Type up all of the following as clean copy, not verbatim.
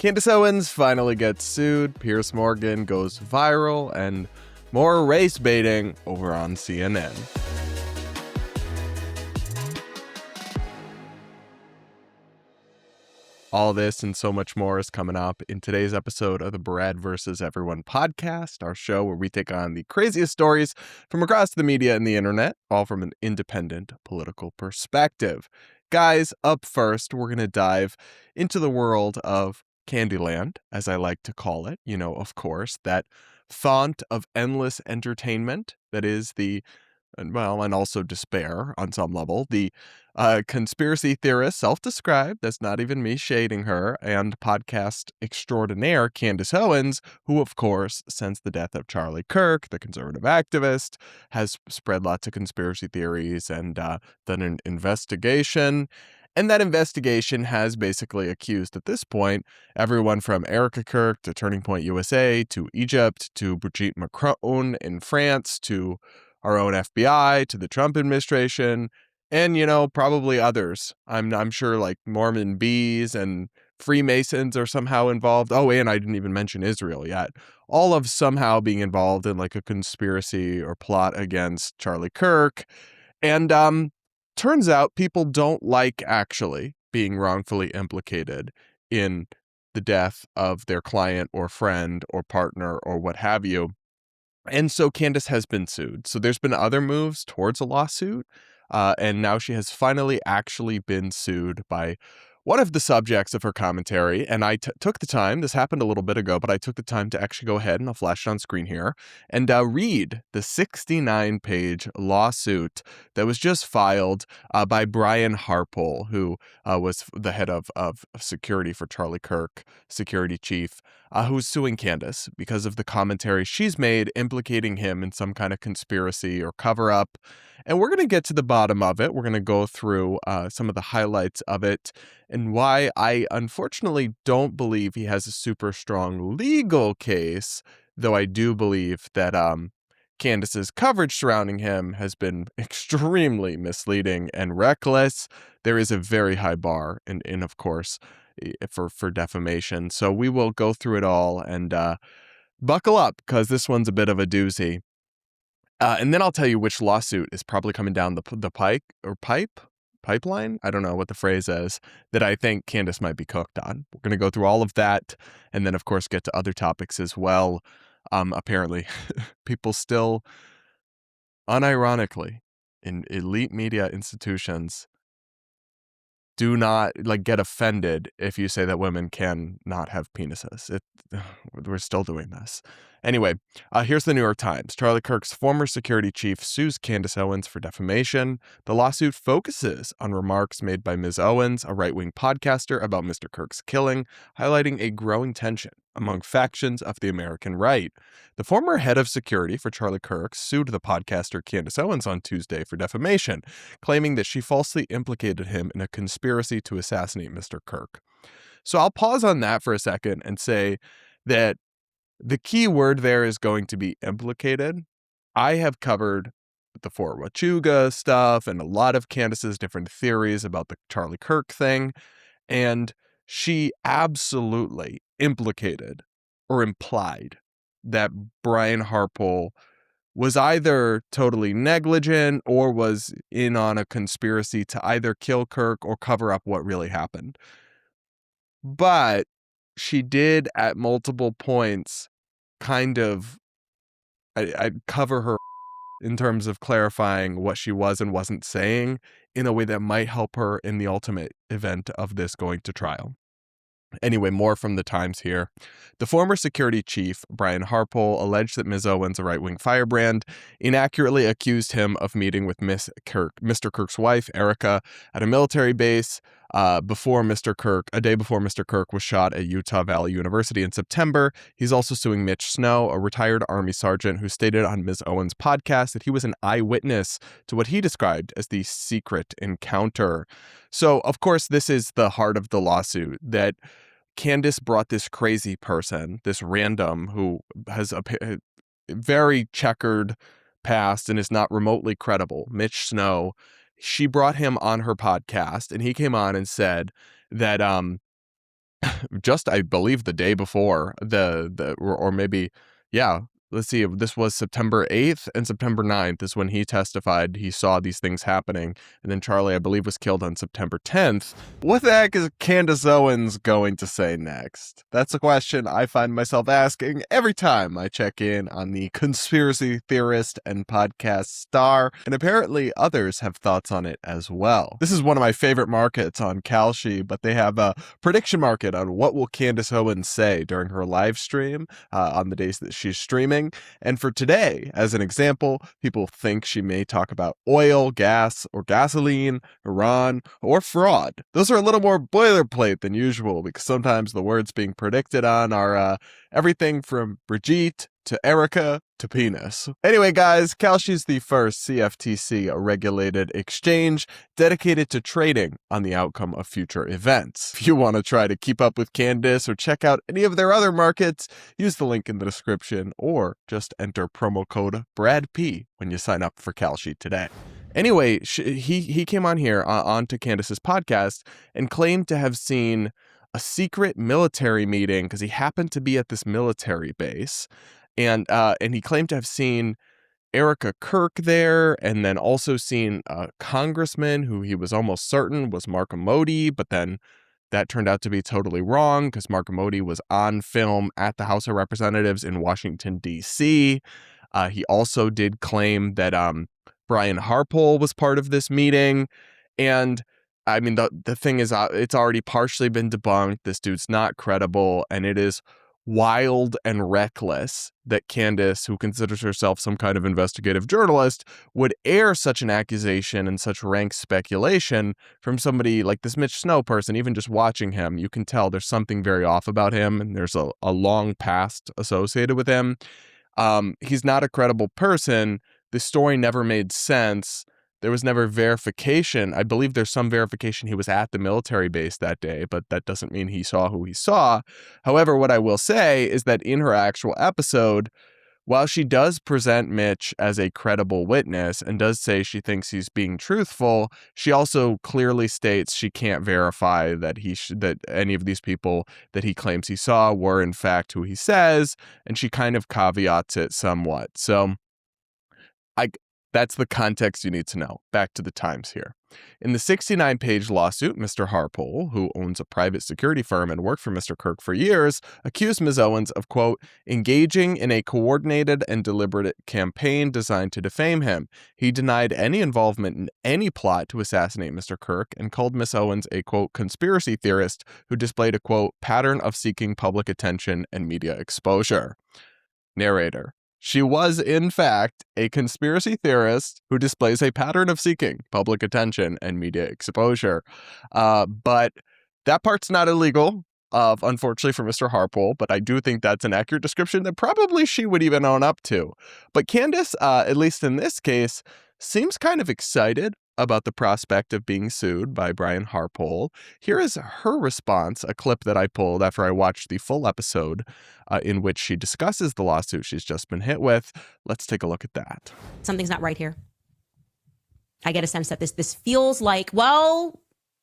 Candace Owens finally gets sued, Piers Morgan goes viral, and more race baiting over on CNN. All this and so much more is coming up in today's episode of the Brad vs. Everyone podcast, our show where we take on the craziest stories from across the media and the internet, all from an independent political perspective. Guys, up first, we're going to dive into the world of Candyland, as I like to call it. You know, of course, that font of endless entertainment that is and also despair on some level. The conspiracy theorist, self-described, that's not even me shading her, and podcast extraordinaire Candace Owens, who, of course, since the death of Charlie Kirk, the conservative activist, has spread lots of conspiracy theories and done an investigation. And that investigation has basically accused, at this point, everyone from Erica Kirk to Turning Point USA to Egypt to Brigitte Macron in France to our own FBI to the Trump administration and, probably others. I'm sure like Mormon bees and Freemasons are somehow involved. Oh, and I didn't even mention Israel yet. All of somehow being involved in like a conspiracy or plot against Charlie Kirk. And turns out people don't like actually being wrongfully implicated in the death of their client or friend or partner or what have you. And so Candace has been sued. So there's been other moves towards a lawsuit. And now she has finally actually been sued by one of the subjects of her commentary. And I took the time, this happened a little bit ago, but I took the time to actually go ahead and I'll flash it on screen here and read the 69-page lawsuit that was just filed by Brian Harpole, who was the head of security for Charlie Kirk, security chief, who's suing Candace because of the commentary she's made implicating him in some kind of conspiracy or cover-up. And we're going to get to the bottom of it. We're going to go through some of the highlights of it and why I unfortunately don't believe he has a super strong legal case, though I do believe that Candace's coverage surrounding him has been extremely misleading and reckless. There is a very high bar in of course, for defamation. So we will go through it all and buckle up because this one's a bit of a doozy. And then I'll tell you which lawsuit is probably coming down the pipeline. I don't know what the phrase is that I think Candace might be cooked on. We're going to go through all of that and then, of course, get to other topics as well. Apparently, people still, unironically, in elite media institutions, do not get offended if you say that women can not have penises. We're still doing this. Anyway, here's the New York Times. Charlie Kirk's former security chief sues Candace Owens for defamation. The lawsuit focuses on remarks made by Ms. Owens, a right-wing podcaster, about Mr. Kirk's killing, highlighting a growing tension among factions of the American right. The former head of security for Charlie Kirk sued the podcaster Candace Owens on Tuesday for defamation, claiming that she falsely implicated him in a conspiracy to assassinate Mr. Kirk. So I'll pause on that for a second and say that the key word there is going to be implicated. I have covered the Fort Huachuca stuff and a lot of Candace's different theories about the Charlie Kirk thing, and she absolutely implicated or implied that Brian Harpole was either totally negligent or was in on a conspiracy to either kill Kirk or cover up what really happened. But she did at multiple points kind of I'd cover her in terms of clarifying what she was and wasn't saying in a way that might help her in the ultimate event of this going to trial. Anyway, more from the Times here. The former security chief, Brian Harpole, alleged that Ms. Owens, a right-wing firebrand, inaccurately accused him of meeting with Mr. Kirk's wife, Erica, at a military base a day before Mr. Kirk was shot at Utah Valley University in September. He's also suing Mitch Snow, a retired Army sergeant who stated on Ms. Owens' podcast that he was an eyewitness to what he described as the secret encounter. So, of course, this is the heart of the lawsuit, that Candace brought this crazy person, this random who has a very checkered past and is not remotely credible, Mitch Snow. She brought him on her podcast and he came on and said that just, I believe, the day before or maybe, yeah, let's see, this was September 8th and September 9th is when he testified he saw these things happening. And then Charlie, I believe, was killed on September 10th. What the heck is Candace Owens going to say next? That's a question I find myself asking every time I check in on the conspiracy theorist and podcast star, and apparently others have thoughts on it as well. This is one of my favorite markets on Kalshi, but they have a prediction market on what will Candace Owens say during her live stream on the days that she's streaming. And for today, as an example, people think she may talk about oil, gas, or gasoline, Iran, or fraud. Those are a little more boilerplate than usual because sometimes the words being predicted on are everything from Brigitte to Erica to penis. Anyway, guys, Kalshi's the first CFTC-regulated exchange dedicated to trading on the outcome of future events. If you want to try to keep up with Candace or check out any of their other markets, use the link in the description or just enter promo code BRADP when you sign up for Kalshi today. Anyway, he came on here onto Candace's podcast and claimed to have seen a secret military meeting because he happened to be at this military base. And he claimed to have seen Erica Kirk there, and then also seen a congressman who he was almost certain was Mark Modi, but then that turned out to be totally wrong because Mark Modi was on film at the House of Representatives in Washington, D.C. He also did claim that Brian Harpole was part of this meeting. And I mean, the thing is, it's already partially been debunked. This dude's not credible, and it is wild and reckless that Candace, who considers herself some kind of investigative journalist, would air such an accusation and such rank speculation from somebody like this Mitch Snow person. Even just watching him, you can tell there's something very off about him, and there's a long past associated with him. He's not a credible person. The story never made sense. There was never verification. I believe there's some verification he was at the military base that day, but that doesn't mean he saw who he saw. However, what I will say is that in her actual episode, while she does present Mitch as a credible witness and does say she thinks he's being truthful, she also clearly states she can't verify that that any of these people that he claims he saw were in fact who he says, and she kind of caveats it somewhat. So that's the context you need to know. Back to the Times here. In the 69-page lawsuit, Mr. Harpole, who owns a private security firm and worked for Mr. Kirk for years, accused Ms. Owens of, quote, engaging in a coordinated and deliberate campaign designed to defame him. He denied any involvement in any plot to assassinate Mr. Kirk and called Ms. Owens a, quote, conspiracy theorist who displayed a, quote, pattern of seeking public attention and media exposure. Narrator. She was, in fact, a conspiracy theorist who displays a pattern of seeking public attention and media exposure. But that part's not illegal, unfortunately, for Mr. Harpole, but I do think that's an accurate description that probably she would even own up to. But Candace, at least in this case, seems kind of excited about the prospect of being sued by Brian Harpole. Here is her response, a clip that I pulled after I watched the full episode in which she discusses the lawsuit she's just been hit with. Let's take a look at that. Something's not right here. I get a sense that this feels like, well,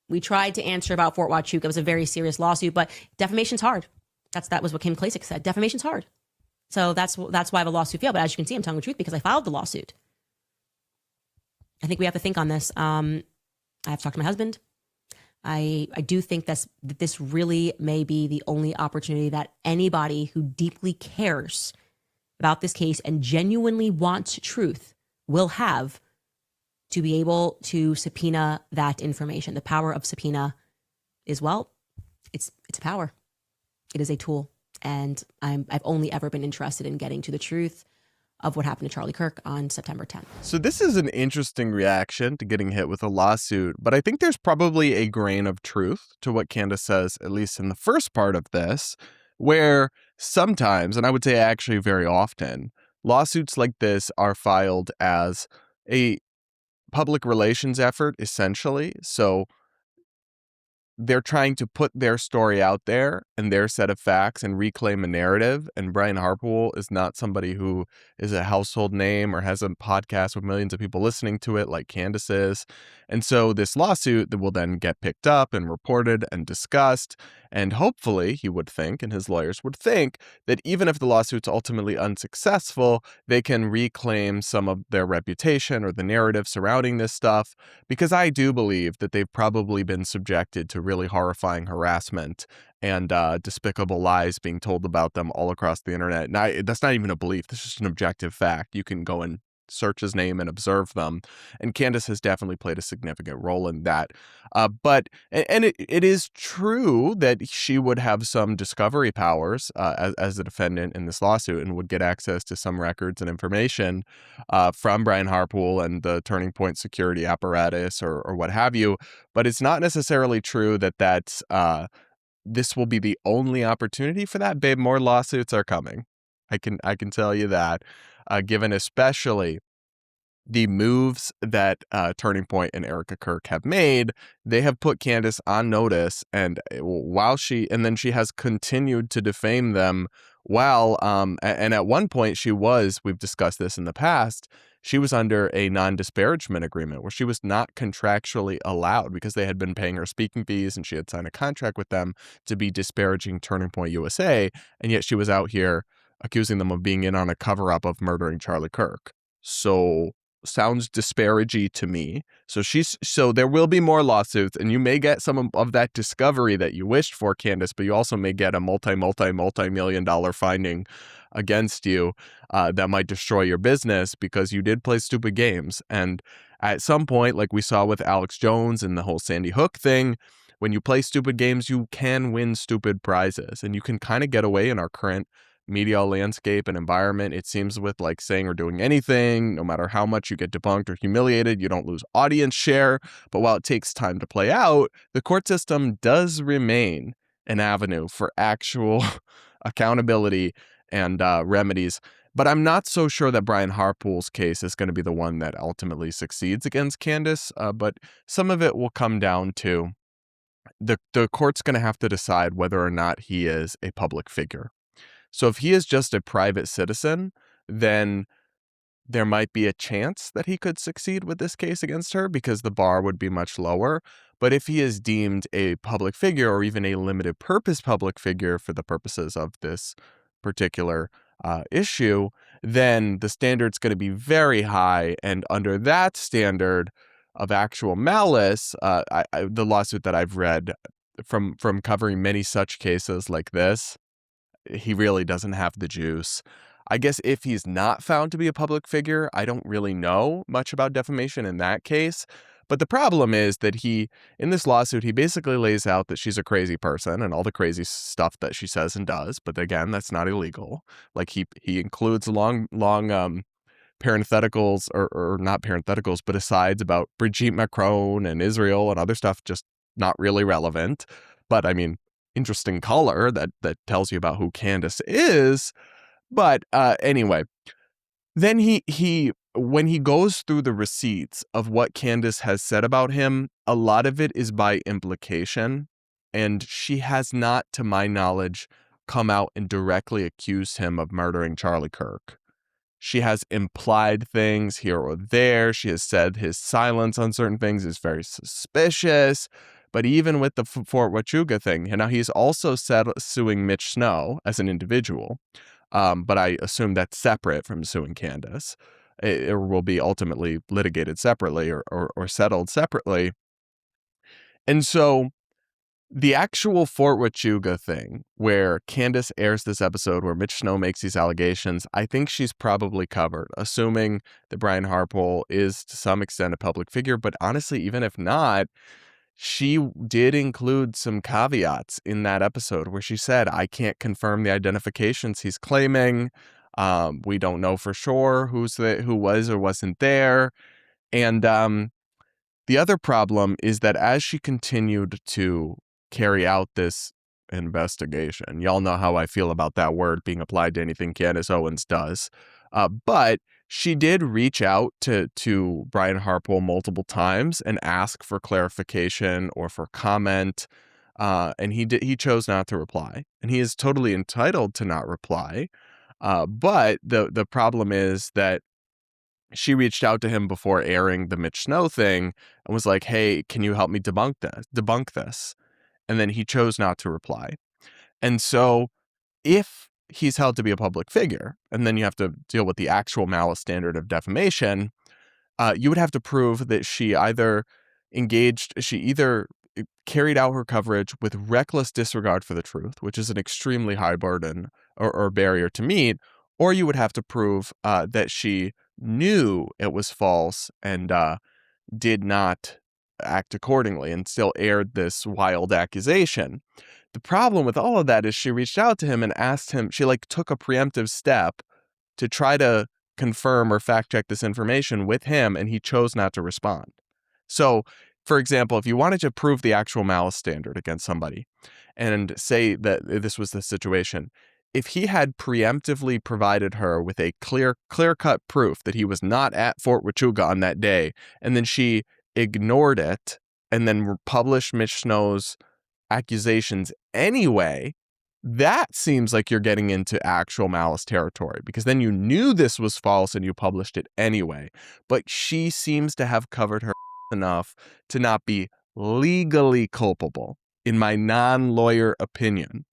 we tried to answer about Fort Huachuca. It was a very serious lawsuit, but defamation's hard. That was what Kim Klacik said. Defamation's hard. So that's why the lawsuit failed. But as you can see, I'm telling the truth because I filed the lawsuit. I think we have to think on this. I have to talk to my husband. I do think that this really may be the only opportunity that anybody who deeply cares about this case and genuinely wants truth will have to be able to subpoena that information. The power of subpoena is, well, it's a power. It is a tool. And I've only ever been interested in getting to the truth of what happened to Charlie Kirk on September 10th. So this is an interesting reaction to getting hit with a lawsuit, but I think there's probably a grain of truth to what Candace says, at least in the first part of this, where sometimes, and I would say actually very often, lawsuits like this are filed as a public relations effort, essentially. So they're trying to put their story out there and their set of facts and reclaim a narrative. And Brian Harpole is not somebody who is a household name or has a podcast with millions of people listening to it like Candace is. And so this lawsuit that will then get picked up and reported and discussed. And hopefully, he would think, and his lawyers would think, that even if the lawsuit's ultimately unsuccessful, they can reclaim some of their reputation or the narrative surrounding this stuff, because I do believe that they've probably been subjected to really horrifying harassment and despicable lies being told about them all across the internet. And that's not even a belief. This is just an objective fact. You can go and search his name and observe them. And Candace has definitely played a significant role in that. It is true that she would have some discovery powers as a defendant in this lawsuit and would get access to some records and information from Brian Harpole and the Turning Point security apparatus or what have you. But it's not necessarily true that this will be the only opportunity for that. Babe, more lawsuits are coming. I can tell you that, given especially the moves that Turning Point and Erica Kirk have made. They have put Candace on notice, and then she has continued to defame them. And at one point we've discussed this in the past, she was under a non-disparagement agreement where she was not contractually allowed, because they had been paying her speaking fees and she had signed a contract with them, to be disparaging Turning Point USA. And yet she was out here accusing them of being in on a cover-up of murdering Charlie Kirk. So sounds disparaging to me. So there will be more lawsuits, and you may get some of that discovery that you wished for, Candace, but you also may get a multi-million-dollar finding against you that might destroy your business because you did play stupid games. And at some point, like we saw with Alex Jones and the whole Sandy Hook thing, when you play stupid games, you can win stupid prizes, and you can kind of get away in our current media landscape and environment, it seems, with like saying or doing anything. No matter how much you get debunked or humiliated, you don't lose audience share. But while it takes time to play out, the court system does remain an avenue for actual accountability and remedies. But I'm not so sure that Brian Harpole's case is going to be the one that ultimately succeeds against Candace. But some of it will come down to the court's going to have to decide whether or not he is a public figure. So if he is just a private citizen, then there might be a chance that he could succeed with this case against her because the bar would be much lower. But if he is deemed a public figure, or even a limited purpose public figure for the purposes of this particular issue, then the standard's going to be very high. And under that standard of actual malice, the lawsuit that I've read from covering many such cases like this, he really doesn't have the juice. I guess if he's not found to be a public figure, I don't really know much about defamation in that case. But the problem is that in this lawsuit, he basically lays out that she's a crazy person and all the crazy stuff that she says and does. But again, that's not illegal. Like he includes long parentheticals or not parentheticals, but asides about Brigitte Macron and Israel and other stuff, just not really relevant. But I mean, interesting color that tells you about who Candace is. But anyway, then when he goes through the receipts of what Candace has said about him, a lot of it is by implication, and she has not, to my knowledge, come out and directly accused him of murdering Charlie Kirk. She has implied things here or there. She has said his silence on certain things is very suspicious. But even with the Fort Huachuca thing, now he's also suing Mitch Snow as an individual. But I assume that's separate from suing Candace. It will be ultimately litigated separately or settled separately. And so the actual Fort Huachuca thing, where Candace airs this episode where Mitch Snow makes these allegations, I think she's probably covered, assuming that Brian Harpole is to some extent a public figure. But honestly, even if not, she did include some caveats in that episode where she said, I can't confirm the identifications he's claiming. We don't know for sure who was or wasn't there. And the other problem is that as she continued to carry out this investigation, y'all know how I feel about that word being applied to anything Candace Owens does. But she did reach out to Brian Harpole multiple times and ask for clarification or for comment, and he chose not to reply, and he is totally entitled to not reply. But the problem is that she reached out to him before airing the Mitch Snow thing and was like, "Hey, can you help me debunk this?" and then he chose not to reply. And so if he's held to be a public figure, and then you have to deal with the actual malice standard of defamation, you would have to prove that she either carried out her coverage with reckless disregard for the truth, which is an extremely high burden or barrier to meet, or you would have to prove that she knew it was false and did not act accordingly and still aired this wild accusation. The problem with all of that is she reached out to him and asked him, she took a preemptive step to try to confirm or fact check this information with him, and he chose not to respond. So, for example, if you wanted to prove the actual malice standard against somebody and say that this was the situation, if he had preemptively provided her with a clear-cut proof that he was not at Fort Huachuca on that day, and then she ignored it and then published Mitch Snow's accusations anyway, that seems like you're getting into actual malice territory, because then you knew this was false and you published it anyway. But she seems to have covered her enough to not be legally culpable, in my non-lawyer opinion,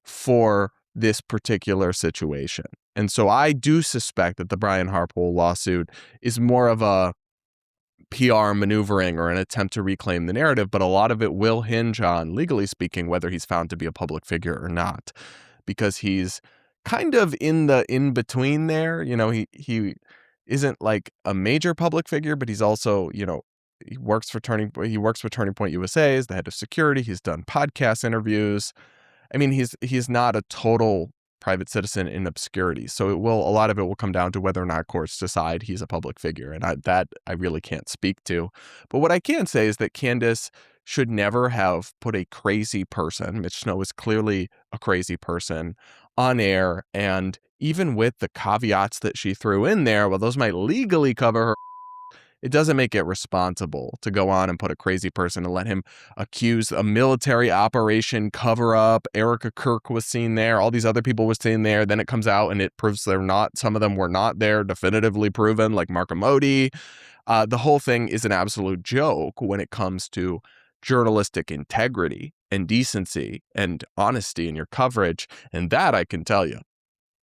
for this particular situation. And so I do suspect that the Brian Harpole lawsuit is more of a PR maneuvering or an attempt to reclaim the narrative, but a lot of it will hinge on, legally speaking, whether he's found to be a public figure or not, because he's kind of in the in-between there. He isn't like a major public figure, but he's also, he works for Turning Point USA as the head of security. He's done podcast interviews. I mean, he's not a total private citizen in obscurity. So a lot of it will come down to whether or not courts decide he's a public figure. And I really can't speak to. But what I can say is that Candace should never have put a crazy person, Mitch Snow is clearly a crazy person, on air. And even with the caveats that she threw in there, well, those might legally cover her, it doesn't make it responsible to go on and put a crazy person and let him accuse a military operation cover up. Erica Kirk was seen there. All these other people were seen there. Then it comes out and it proves they're not. Some of them were not there, definitively proven, like Mark Amodi. The whole thing is an absolute joke when it comes to journalistic integrity and decency and honesty in your coverage. And that I can tell you.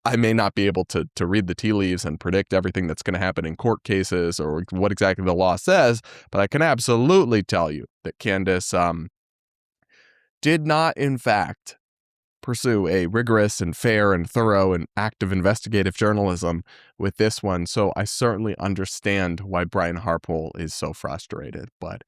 I may not be able to read the tea leaves and predict everything that's going to happen in court cases or what exactly the law says, but I can absolutely tell you that Candace did not, in fact, pursue a rigorous and fair and thorough and active investigative journalism with this one. So I certainly understand why Brian Harpole is so frustrated, but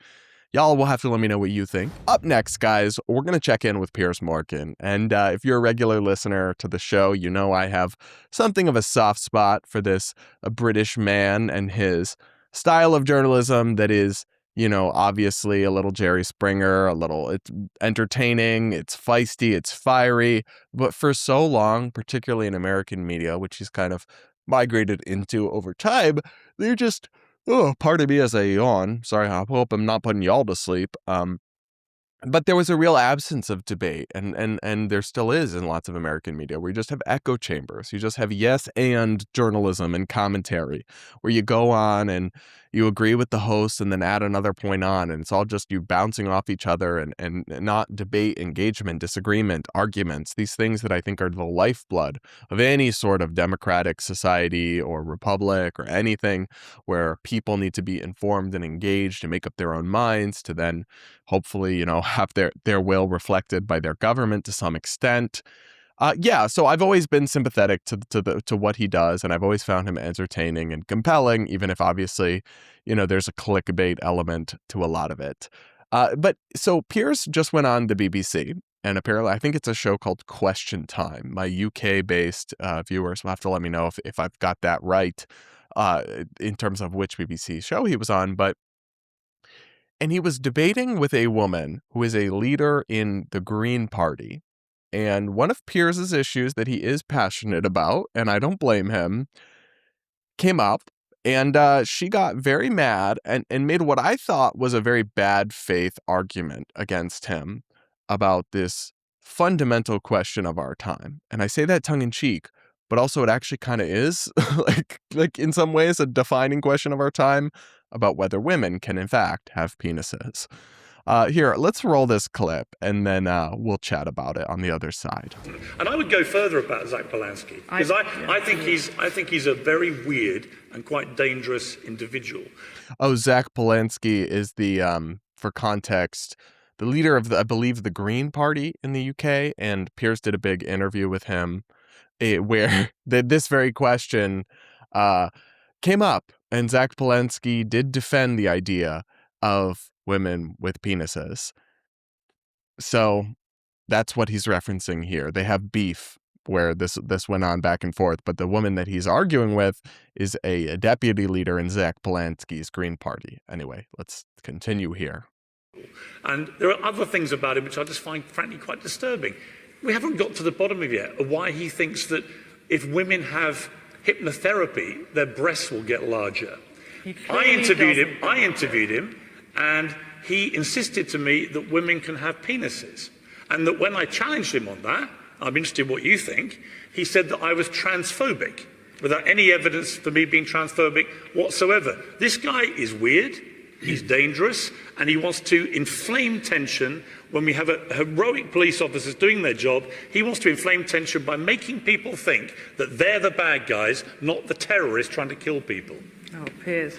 y'all will have to let me know what you think. Up next, guys, we're going to check in with Piers Morgan. And if you're a regular listener to the show, you know I have something of a soft spot for this British man and his style of journalism that is, obviously a little Jerry Springer, it's entertaining, it's feisty, it's fiery. But for so long, particularly in American media, which he's kind of migrated into over time, they're just... Oh, pardon me as I yawn. Sorry, I hope I'm not putting y'all to sleep. But there was a real absence of debate, and there still is in lots of American media, where you just have echo chambers. You just have yes and journalism and commentary, where you go on and you agree with the host and then add another point on, and it's all just you bouncing off each other and not debate, engagement, disagreement, arguments, these things that I think are the lifeblood of any sort of democratic society or republic or anything where people need to be informed and engaged and make up their own minds to then hopefully, have their will reflected by their government to some extent. So I've always been sympathetic to what he does, and I've always found him entertaining and compelling, even if obviously, there's a clickbait element to a lot of it. But so Piers just went on the BBC, and apparently I think it's a show called Question Time. My UK-based viewers will have to let me know if I've got that right in terms of which BBC show he was on, and he was debating with a woman who is a leader in the Green Party. And one of Piers's issues that he is passionate about, and I don't blame him, came up. And she got very mad and made what I thought was a very bad faith argument against him about this fundamental question of our time. And I say that tongue in cheek, but also it actually kind of is like in some ways a defining question of our time about whether women can in fact have penises. Here, let's roll this clip, and then we'll chat about it on the other side. And I would go further about Zach Polanski, because I think he's a very weird and quite dangerous individual. Oh, Zach Polanski is the, for context, the leader of I believe, the Green Party in the UK, and Piers did a big interview with him where this very question came up, and Zach Polanski did defend the idea of women with penises. So that's what he's referencing here. They have beef where this went on back and forth, but the woman that he's arguing with is a deputy leader in Zach Polanski's Green Party. Anyway, let's continue here. And there are other things about him which I just find frankly quite disturbing. We haven't got to the bottom of yet of why he thinks that if women have hypnotherapy, their breasts will get larger. I interviewed him, and he insisted to me that women can have penises. And that when I challenged him on that, I'm interested in what you think, he said that I was transphobic, without any evidence for me being transphobic whatsoever. This guy is weird, he's dangerous, and he wants to inflame tension when we have heroic police officers doing their job. He wants to inflame tension by making people think that they're the bad guys, not the terrorists trying to kill people. Oh, Piers.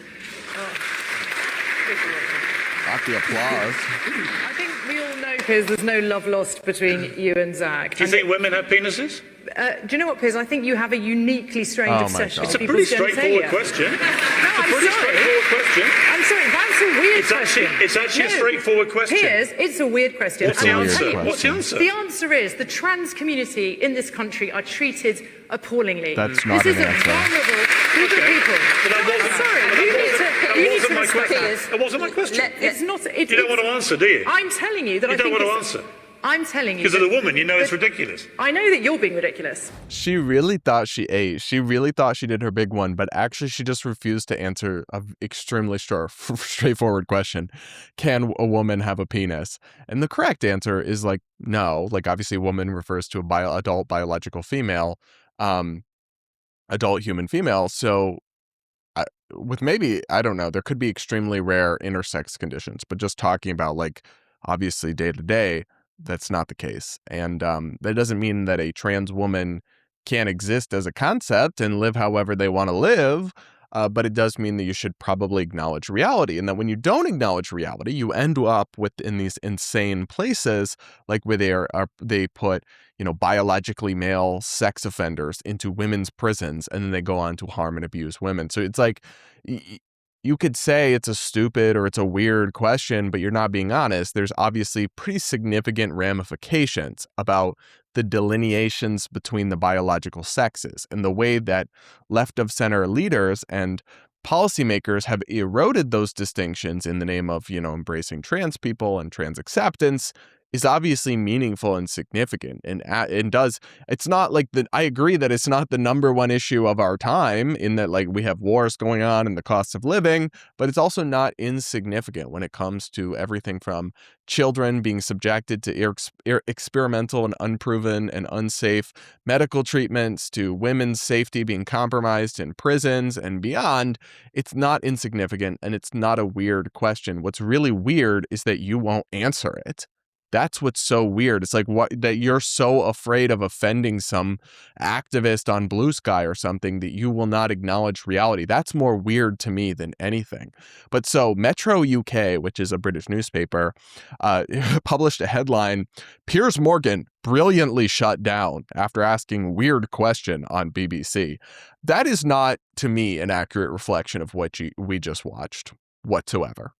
Not the applause. I think we all know, Piers, there's no love lost between you and Zach. Do you think women have penises? Do you know what, Piers? I think you have a uniquely strange obsession. It's a with pretty people's straightforward genitalia. question. No, It's a pretty straightforward question. I'm sorry, that's a weird question. It's actually a straightforward question. Piers, it's a weird question. What's the And I'll answer? tell you, What's the answer? The answer is the trans community in this country are treated appallingly. That's not this an is a answer. vulnerable group of people. But that No, I'm wasn't- sorry. that You wasn't- need that to wasn't my respect question. Piers. That wasn't my question. It's not. You don't want to answer, do you? I'm telling you that You I don't think want to it's- answer. I'm telling you. Because as a that- woman, you know it's that- ridiculous. I know that you're being ridiculous. She really thought she ate. She really thought she did her big one, but actually she just refused to answer an extremely straightforward question. Can a woman have a penis? And the correct answer is like, no. Like, obviously, woman refers to a adult biological female, adult human female. So with maybe, I don't know, there could be extremely rare intersex conditions, but just talking about like, obviously day to day, that's not the case. And that doesn't mean that a trans woman can't exist as a concept and live however they want to live, but it does mean that you should probably acknowledge reality, and that when you don't acknowledge reality, you end up in these insane places, like where they put, you know, biologically male sex offenders into women's prisons, and then they go on to harm and abuse women. So it's like, you could say it's a stupid or it's a weird question, but you're not being honest. There's obviously pretty significant ramifications about the delineations between the biological sexes and the way that left of center leaders and policymakers have eroded those distinctions in the name of, you know, embracing trans people and trans acceptance is obviously meaningful and significant, and it's not like I agree that it's not the number one issue of our time, in that like we have wars going on and the cost of living, but it's also not insignificant when it comes to everything from children being subjected to experimental and unproven and unsafe medical treatments, to women's safety being compromised in prisons and beyond. It's not insignificant, and it's not a weird question. What's really weird is that you won't answer it. That's what's so weird. It's like that you're so afraid of offending some activist on Blue Sky or something that you will not acknowledge reality. That's more weird to me than anything. But so Metro UK, which is a British newspaper, published a headline: Piers Morgan brilliantly shut down after asking weird question on BBC. That is not, to me, an accurate reflection of what we just watched whatsoever.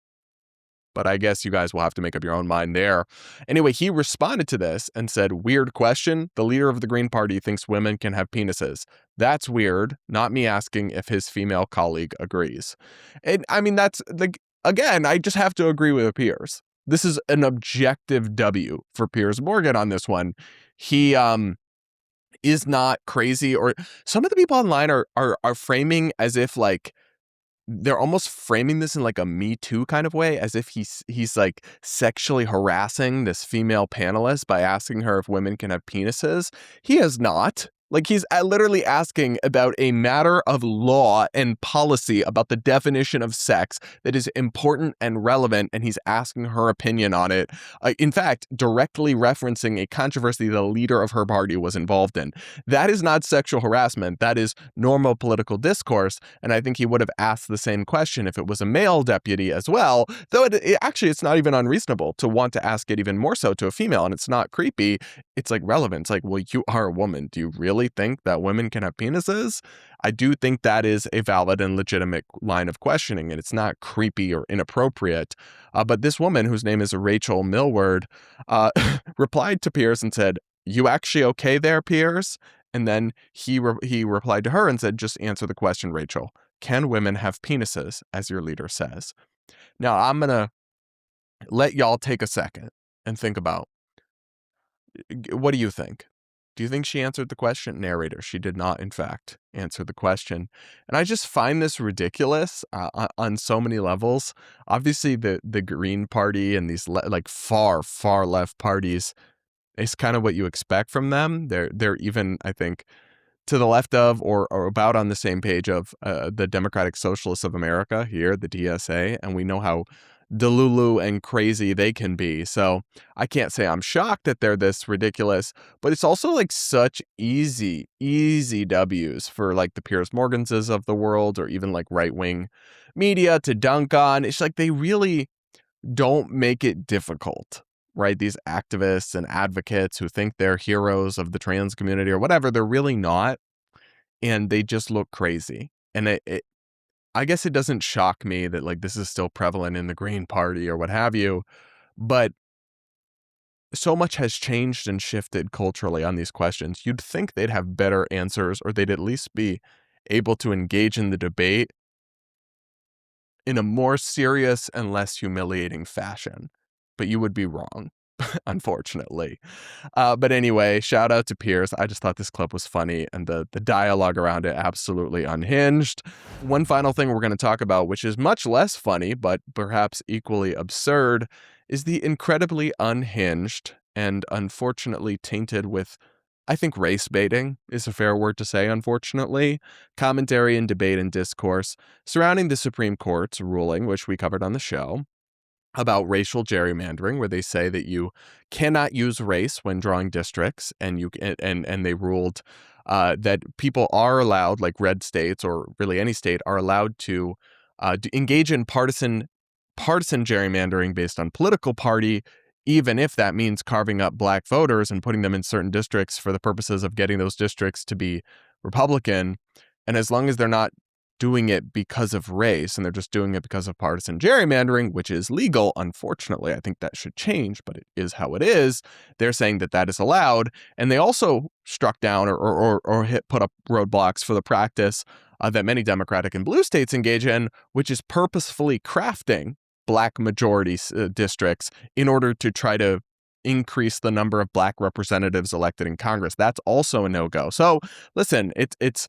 But I guess you guys will have to make up your own mind there. Anyway, he responded to this and said, weird question. The leader of the Green Party thinks women can have penises. That's weird. Not me asking if his female colleague agrees. And I mean, that's like, again, I just have to agree with Piers. This is an objective W for Piers Morgan on this one. He is not crazy, or some of the people online are framing as if like, they're almost framing this in like a Me Too kind of way, as if he's like sexually harassing this female panelist by asking her if women can have penises. He is not. Like, he's literally asking about a matter of law and policy about the definition of sex that is important and relevant, and he's asking her opinion on it. In fact, directly referencing a controversy the leader of her party was involved in. That is not sexual harassment. That is normal political discourse, and I think he would have asked the same question if it was a male deputy as well, though actually it's not even unreasonable to want to ask it even more so to a female, and it's not creepy. It's like relevant. It's like, well, you are a woman. Do you really think that women can have penises? I do think that is a valid and legitimate line of questioning, and it's not creepy or inappropriate. But this woman, whose name is Rachel Millward, replied to Piers and said, "You actually okay there, Piers?" And then he replied to her and said, "Just answer the question, Rachel. Can women have penises, as your leader says?" Now, I'm going to let y'all take a second and think about, what do you think? Do you think she answered the question? Narrator, she did not, in fact, answer the question. And I just find this ridiculous on so many levels. Obviously, the Green Party and these far left parties is kind of what you expect from them. They're even, I think, to the left of or about on the same page of the Democratic Socialists of America here, the DSA, and we know how delulu and crazy they can be. So I can't say I'm shocked that they're this ridiculous, but it's also like such easy W's for like the Piers Morganses of the world, or even like right-wing media to dunk on. It's like they really don't make it difficult, right? These activists and advocates who think they're heroes of the trans community or whatever, they're really not. And they just look crazy. And I guess it doesn't shock me that like this is still prevalent in the Green Party or what have you, but so much has changed and shifted culturally on these questions. You'd think they'd have better answers, or they'd at least be able to engage in the debate in a more serious and less humiliating fashion. But you would be wrong, unfortunately. But anyway, shout out to Piers. I just thought this clip was funny, and the dialogue around it absolutely unhinged. One final thing we're going to talk about, which is much less funny, but perhaps equally absurd, is the incredibly unhinged and unfortunately tainted with, I think, race baiting is a fair word to say, unfortunately, commentary and debate and discourse surrounding the Supreme Court's ruling, which we covered on the show, about racial gerrymandering, where they say that you cannot use race when drawing districts, and they ruled that people are allowed, like red states or really any state, are allowed to engage in partisan gerrymandering based on political party, even if that means carving up black voters and putting them in certain districts for the purposes of getting those districts to be Republican. And as long as they're not doing it because of race and they're just doing it because of partisan gerrymandering, which is legal, unfortunately, I think that should change, but it is how it is. They're saying that that is allowed. And they also struck down or put up roadblocks for the practice that many Democratic and blue states engage in, which is purposefully crafting black majority districts in order to try to increase the number of black representatives elected in Congress. That's also a no-go. So listen, it's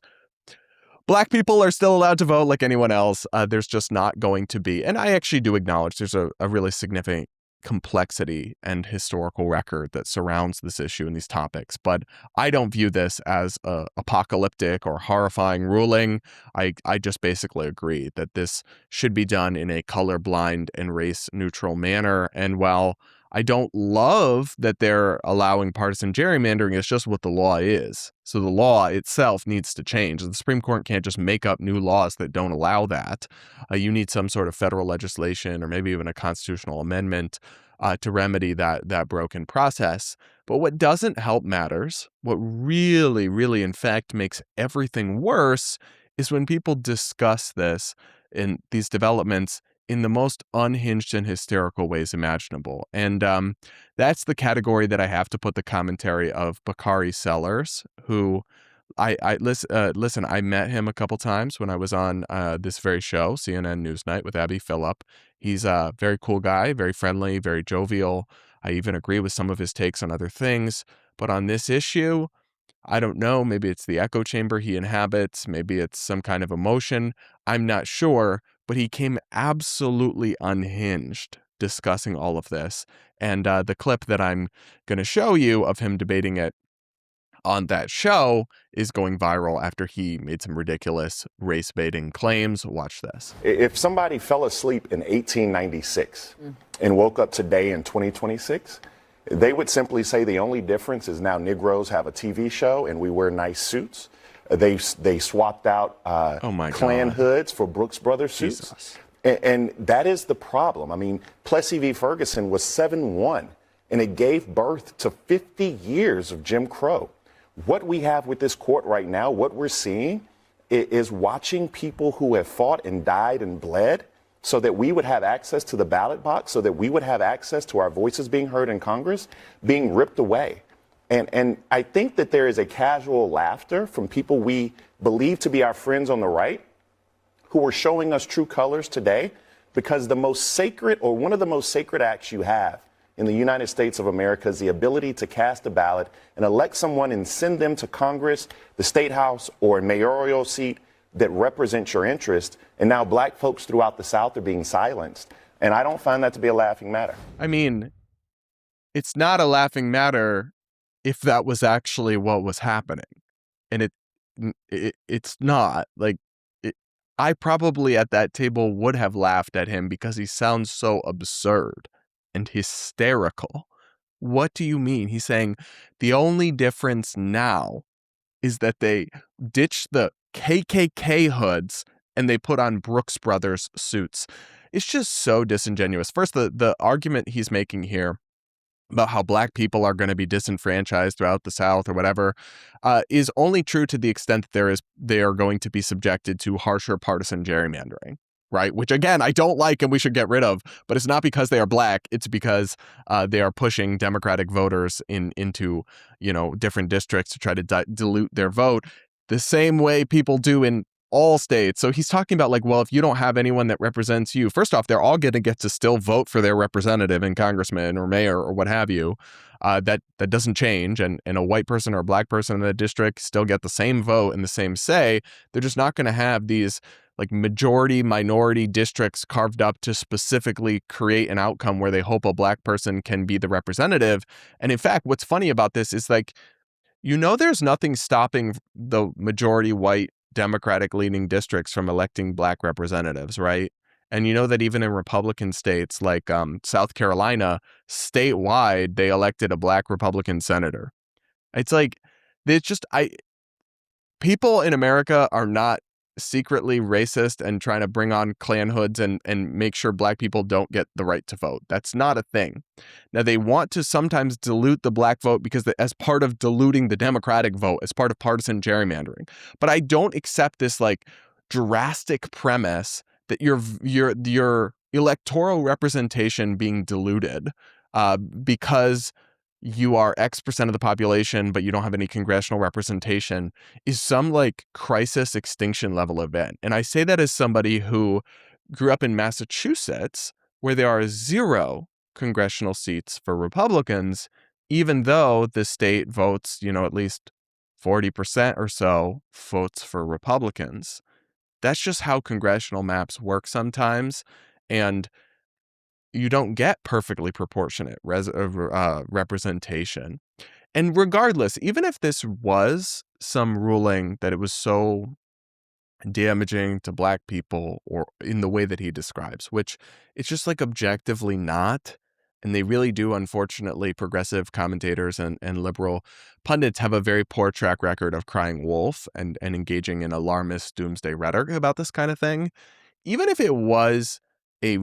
Black people are still allowed to vote like anyone else. There's just not going to be, and I actually do acknowledge there's a really significant complexity and historical record that surrounds this issue and these topics, but I don't view this as a apocalyptic or horrifying ruling. I just basically agree that this should be done in a colorblind and race-neutral manner, and while I don't love that they're allowing partisan gerrymandering, it's just what the law is. So the law itself needs to change. The Supreme Court can't just make up new laws that don't allow that. You need some sort of federal legislation or maybe even a constitutional amendment to remedy that broken process. But what doesn't help matters, what really, really, in fact, makes everything worse is when people discuss this in these developments in the most unhinged and hysterical ways imaginable. And that's the category that I have to put the commentary of Bakari Sellers, who listen, I met him a couple times when I was on this very show, CNN Newsnight with Abby Phillip. He's a very cool guy, very friendly, very jovial. I even agree with some of his takes on other things. But on this issue, I don't know, maybe it's the echo chamber he inhabits, maybe it's some kind of emotion, I'm not sure, but he came absolutely unhinged discussing all of this. And the clip that I'm going to show you of him debating it on that show is going viral after he made some ridiculous race-baiting claims. Watch this. If somebody fell asleep in 1896 and woke up today in 2026, they would simply say the only difference is now Negroes have a TV show and we wear nice suits. They swapped out Klan hoods for Brooks Brothers suits. And that is the problem. I mean, Plessy v. Ferguson was 7-1, and it gave birth to 50 years of Jim Crow. What we have with this court right now, what we're seeing is watching people who have fought and died and bled so that we would have access to the ballot box, so that we would have access to our voices being heard in Congress, being ripped away. And I think that there is a casual laughter from people we believe to be our friends on the right who are showing us true colors today, because the most sacred, or one of the most sacred acts you have in the United States of America is the ability to cast a ballot and elect someone and send them to Congress, the State House, or a mayoral seat that represents your interest. And now black folks throughout the South are being silenced. And I don't find that to be a laughing matter. I mean, it's not a laughing matter if that was actually what was happening. And it's not. Like, I probably at that table would have laughed at him because he sounds so absurd and hysterical. What do you mean? He's saying the only difference now is that they ditched the KKK hoods and they put on Brooks Brothers suits. It's just so disingenuous. First, the argument he's making here about how black people are going to be disenfranchised throughout the South or whatever, is only true to the extent that they are going to be subjected to harsher partisan gerrymandering, right? Which, again, I don't like and we should get rid of, but it's not because they are black. It's because they are pushing Democratic voters into, different districts to try to dilute their vote the same way people do in all states. So he's talking about like, well, if you don't have anyone that represents you, first off, they're all going to get to still vote for their representative and congressman or mayor or what have you. That doesn't change. And a white person or a black person in the district still get the same vote and the same say. They're just not going to have these like majority minority districts carved up to specifically create an outcome where they hope a black person can be the representative. And in fact, what's funny about this is like, there's nothing stopping the majority white Democratic leaning districts from electing black representatives, right? And that even in Republican states like South Carolina, statewide, they elected a black Republican senator. It's like, people in America are not secretly racist and trying to bring on Klan hoods and make sure black people don't get the right to vote. That's not a thing. Now, they want to sometimes dilute the black vote because as part of diluting the Democratic vote, as part of partisan gerrymandering. But I don't accept this like drastic premise that your electoral representation being diluted because you are X% of the population, but you don't have any congressional representation is some like crisis extinction level event. And I say that as somebody who grew up in Massachusetts, where there are 0 congressional seats for Republicans, even though the state votes, at least 40% or so votes for Republicans. That's just how congressional maps work sometimes. And you don't get perfectly proportionate representation. And regardless, even if this was some ruling that it was so damaging to black people or in the way that he describes, which it's just like objectively not. And they really do, unfortunately, progressive commentators and liberal pundits have a very poor track record of crying wolf and engaging in alarmist doomsday rhetoric about this kind of thing. Even if it was a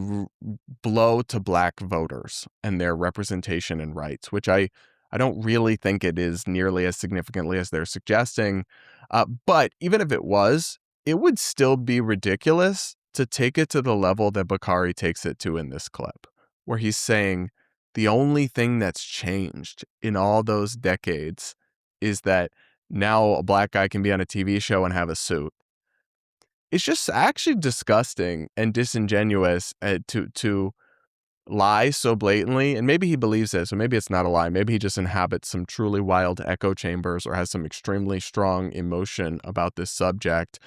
blow to black voters and their representation and rights, which I don't really think it is nearly as significantly as they're suggesting. But even if it was, it would still be ridiculous to take it to the level that Bakari takes it to in this clip, where he's saying the only thing that's changed in all those decades is that now a black guy can be on a TV show and have a suit. It's just actually disgusting and disingenuous to lie so blatantly. And maybe he believes this, or maybe it's not a lie. Maybe he just inhabits some truly wild echo chambers or has some extremely strong emotion about this subject.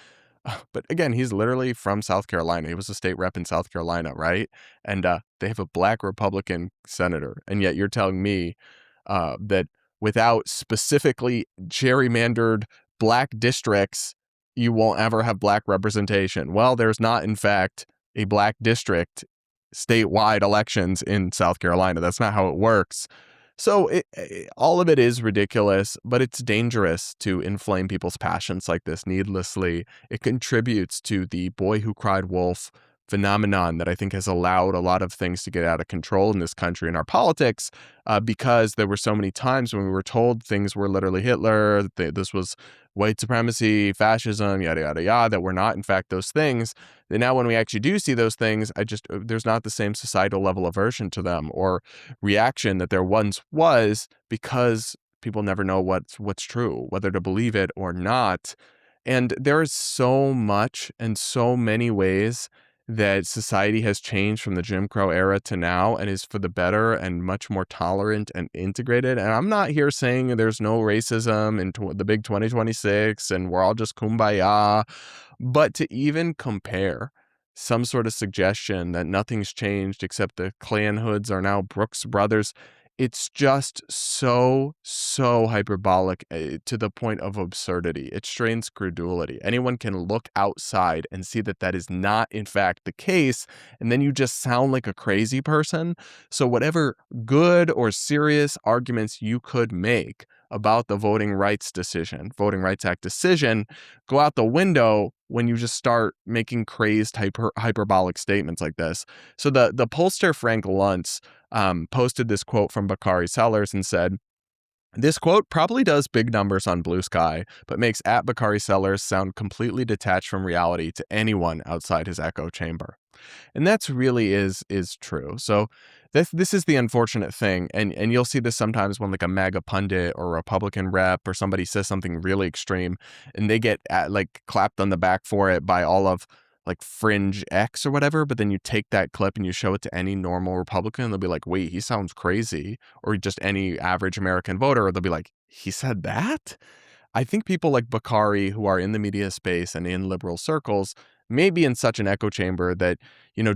But again, he's literally from South Carolina. He was a state rep in South Carolina, right? And they have a black Republican senator. And yet you're telling me that without specifically gerrymandered black districts, you won't ever have black representation. Well, there's not, in fact, a black district statewide elections in South Carolina. That's not how it works. So all of it is ridiculous, but it's dangerous to inflame people's passions like this needlessly. It contributes to the boy who cried wolf phenomenon that I think has allowed a lot of things to get out of control in this country and our politics, because there were so many times when we were told things were literally Hitler, this was white supremacy, fascism, yada, yada, yada, that were not, in fact, those things. And now when we actually do see those things, there's not the same societal level aversion to them or reaction that there once was, because people never know what's true, whether to believe it or not. And there is so much and so many ways that society has changed from the Jim Crow era to now and is for the better and much more tolerant and integrated. And I'm not here saying there's no racism in the big 2026 and we're all just kumbaya, but to even compare some sort of suggestion that nothing's changed except the Klan hoods are now Brooks Brothers, it's just so hyperbolic to the point of absurdity. It strains credulity. Anyone can look outside and see that that is not, in fact, the case, and then you just sound like a crazy person. So whatever good or serious arguments you could make about the Voting Rights Act decision, go out the window when you just start making crazed hyperbolic statements like this. So the pollster Frank Luntz posted this quote from Bakari Sellers and said, "This quote probably does big numbers on Blue Sky, but makes @Bakari Sellers sound completely detached from reality to anyone outside his echo chamber." And that's really is true. So this is the unfortunate thing. And you'll see this sometimes when like a MAGA pundit or a Republican rep or somebody says something really extreme and they get clapped on the back for it by all of like Fringe X or whatever. But then you take that clip and you show it to any normal Republican, they'll be like, wait, he sounds crazy. Or just any average American voter, they'll be like, he said that? I think people like Bakari, who are in the media space and in liberal circles, may be in such an echo chamber that,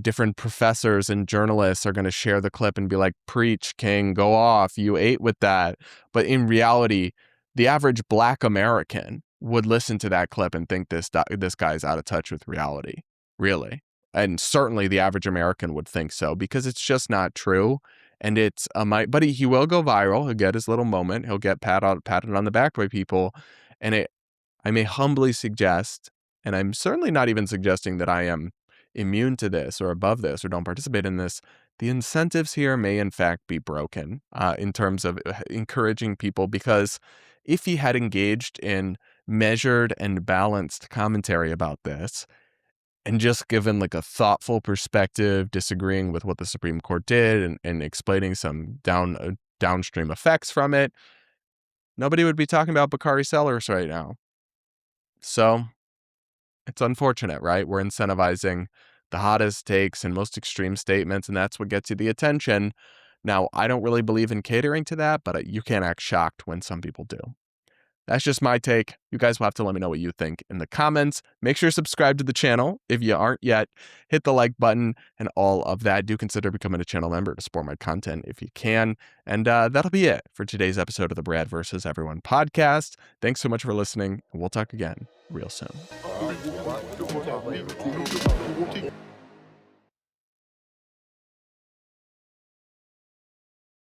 different professors and journalists are going to share the clip and be like, preach, King, go off, you ate with that. But in reality, the average Black American would listen to that clip and think this guy's out of touch with reality, really. And certainly the average American would think so, because it's just not true. And it's but he will go viral. He'll get his little moment. He'll get patted on the back by people. And I may humbly suggest, and I'm certainly not even suggesting that I am immune to this or above this or don't participate in this, the incentives here may in fact be broken in terms of encouraging people, because if he had engaged in measured and balanced commentary about this and just given like a thoughtful perspective, disagreeing with what the Supreme Court did and explaining some downstream effects from it, nobody would be talking about Bakari Sellers right now. So it's unfortunate, right? We're incentivizing the hottest takes and most extreme statements, and that's what gets you the attention. Now, I don't really believe in catering to that, but you can't act shocked when some people do. That's just my take. You guys will have to let me know what you think in the comments. Make sure to subscribe to the channel if you aren't yet. Hit the like button and all of that. Do consider becoming a channel member to support my content if you can. And that'll be it for today's episode of the Brad vs. Everyone podcast. Thanks so much for listening, and we'll talk again real soon.